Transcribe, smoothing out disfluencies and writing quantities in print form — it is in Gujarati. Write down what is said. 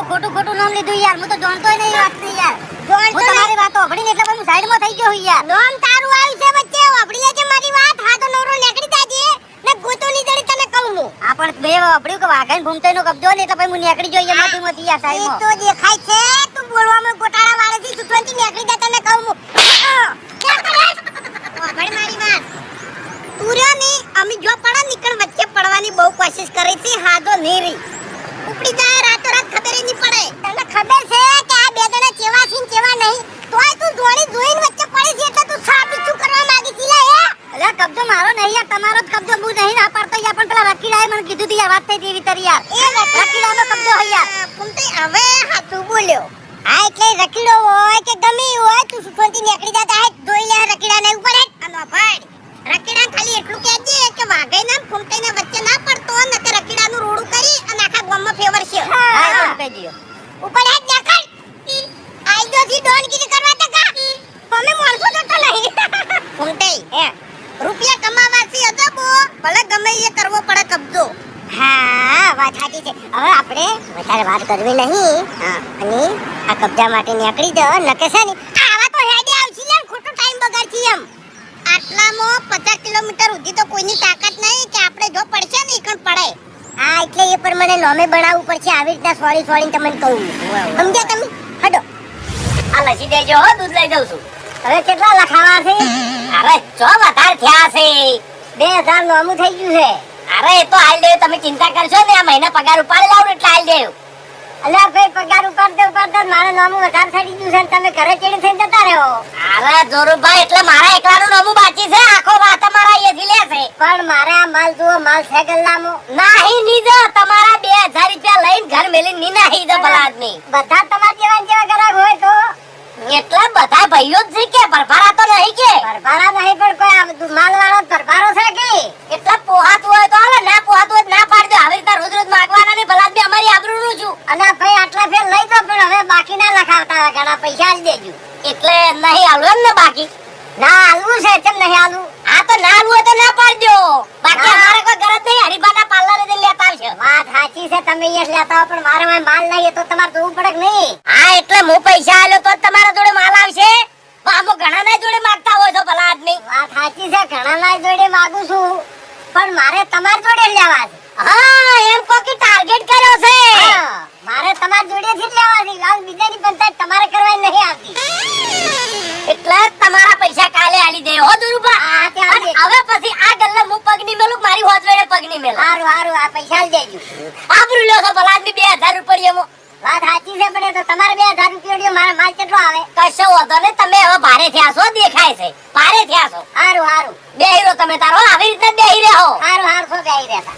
ખોટું ખોટું નામ લીધું યાર. હું તો જાણતોય નહીં વાત નહીં યાર. હું તમારી વાતો ઓભળીને એટલે હું સાઈડમાં થઈ ગયો યાર. નામ તારું આવ્યું છે વચ્ચે ઓભળી લેજે મારી વાત. હા તો નવરો નીકળી જાજે ને ગોતો ની જડી તને કહું હું. આ પણ બે ઓભળ્યું કે વાઘાન ભૂમતાઈનો કબજો ને એટલે પછી હું નીકળી જોઈએ માટી યાર એ સાઈડમાં. તો દેખાય છે તું બોલવામાં ગોટાળા વાળેથી સુટવાથી નીકળી જા તને કહું હું. ઓભળ મારી વાત. તુર્યો ને અમે જો પડા નીકળ વચ્ચે પડવાની બહુ કોશિશ કરી હતી. હાજો નીરી ઉપડી જાય રાતો રાત ખબર નહીં પડે. તને ખબર છે કે આ બે જણા કેવા છે ને કેવા નહીં. તોય તું જોણી જોઈને વચ્ચે પડી છે એટલે તું સાબિત શું કરવા માંગી છે લે? અલ્યા કબજો મારો નહીં યાર, તમારો જ કબજો. હું નહીં ના પાડતો યાર, પણ પેલા રકીડાએ મને કીધું તું યાર, વાત થઈ હતી તરી યાર. એ રકીડાનો કબજો હે યાર. ફૂમતાઈ હવે હાથું બોલ્યો. હા એટલે રકીડો હોય કે ગમે હોય તું સુખવંતી નીકળી જતા હે જોઈ લે રકીડા ને ઉપર હે અને ભાઈ રકીડા ખાલી એટલું કહેજે કે વાઘઈ ના ફૂમતાઈ ના વચ્ચે ના પડતો નકર રકીડા નું રોડું કરી અને આખા ગામમાં ફેવર છે. હા એ કહી દિયો. ઉપર હે દેખાડ આઈ દો થી ડોનગીરી કરવા તો કા તમે માણસો તો નહીં. ફૂમતાઈ હે રૂપિયા કમાવાથી અદબો ભલે ગમે એ કરવો પડે કબજો. હા વાત સાચી છે. હવે આપણે વધારે વાત કરવી નહીં. હા અને આ કબજા માટે નીકળી જાવ નકે છે ને આવા તો હેડે આવશે ને ખોટો ટાઈમ બગાડતી એમ. આટલામાં 50 કિલોમીટર સુધી તો કોઈની તાકાત નહીં કે આપણે જો પડશે ને ઈકણ પડે. હા એટલે એ પર મને નોમે બનાવવું પડશે આવી રીતના સોરી તમને કહું. સમજ્યા તમે? હડો આ લસી દેજો હો, દૂધ લઈ દઉં છું. હવે કેટલા લખાવા છે? અરે ચો વધારે થયા છે. 2000 નોમું થઈ ગયું છે. અરે એ તો હાલ દેવ, તમે ચિંતા કરશો ને. આ મહિના પગાર ઉપાડી લાવું એટલે હાલ દેવ. અલ્યા ભાઈ પગાર ઉપાડતે મારા નામું વધારે થઈ ગયું છે ને તમે ઘરે ચીડી થઈને જતા રહો. અરે જોરુભાઈ એટલે મારા એકલાનું નામું બાકી છે. આખો વાત તમારા અહીંયાથી લેશે. પણ મારે આ માલ જુઓ માલ છે ગલ્લામાં. નાહી નીજો તમારા 2000 રૂપિયા લઈને ઘર મેલીને ની નાહી દો ભલા આદમી. બધા તમારા જેવા ગ્રાહક હોય તો એટલા બધા ભાઈઓ જ છે કે ભરભારા તો નહીં કે? ભરભારા નહીં પણ કોઈ આ માલ વાળો ભરભારો છે કે એટલા પોહાતું હોય તો હાલે, ના પોહાતું હોય તો ના પાડજો. આવી રીતના રોજ રોજ માંગવાના ને ભલા આદમી અમારી આબરૂનું છું. અને ભાઈ આટલા ફેર લઈ દો પણ હવે બાકી ના લખાવતા ઘણા પૈસા જ દેજો. એટલે નહીં આલું એમ ને બાકી? ના આલવું છે કેમ નહીં આલવું? આ તો ના આલું હોય તો ના પાડજો. બાકી અમારે કોઈ ગરજ નહીં, હરીબાના પાર્લરે જઈને લેતા આવશે. વાત સાચી છે તમે અહીંયા લેતા હો પણ મારે માલ નહીં તો તમારે જોવું પડે કે નહીં? હા એટલે હું પૈસા આલ્યો તો જ તમારા જોડે માલ આવશે. આમો ઘણા ના જોડે માંગતા હોય તો ભલા આદમી. વાત સાચી છે ઘણા ના જોડે માંગુ છું પણ મારે તમાર જોડે લેવા છે. હા એમ કો કે ટાર્ગેટ કર્યો છે. મારે તમાર જોડે થી જ લેવા છે. લાલ બીજાની પંચાયત તમારે કરવાની નહીં આવતી. એટલે તમારા પૈસા કાલે આલી દે હો દુરુભા. હા ત્યાં હવે પછી આ ગલ્લે હું પગની મેલું, મારી હોતવેડે પગની મેલું. હારું હારું આ પૈસા જ દેજો. આબરૂ લ્યો છો ભલા આદમી 2000 રૂપિયામાં. વાત સાચી છે પણ એ તો તમારે 2000 રૂપિયા મારા માલ કેટલો આવે? કશો વાંધો નહીં, તમે હવે ભારે થયા છો, દેખાય છે ભારે થયા છો. હારું હારું બેહી રહો તમે તારો, આવી રીતના બેહી રહો. હારું હારું શું બેહી રહેતા.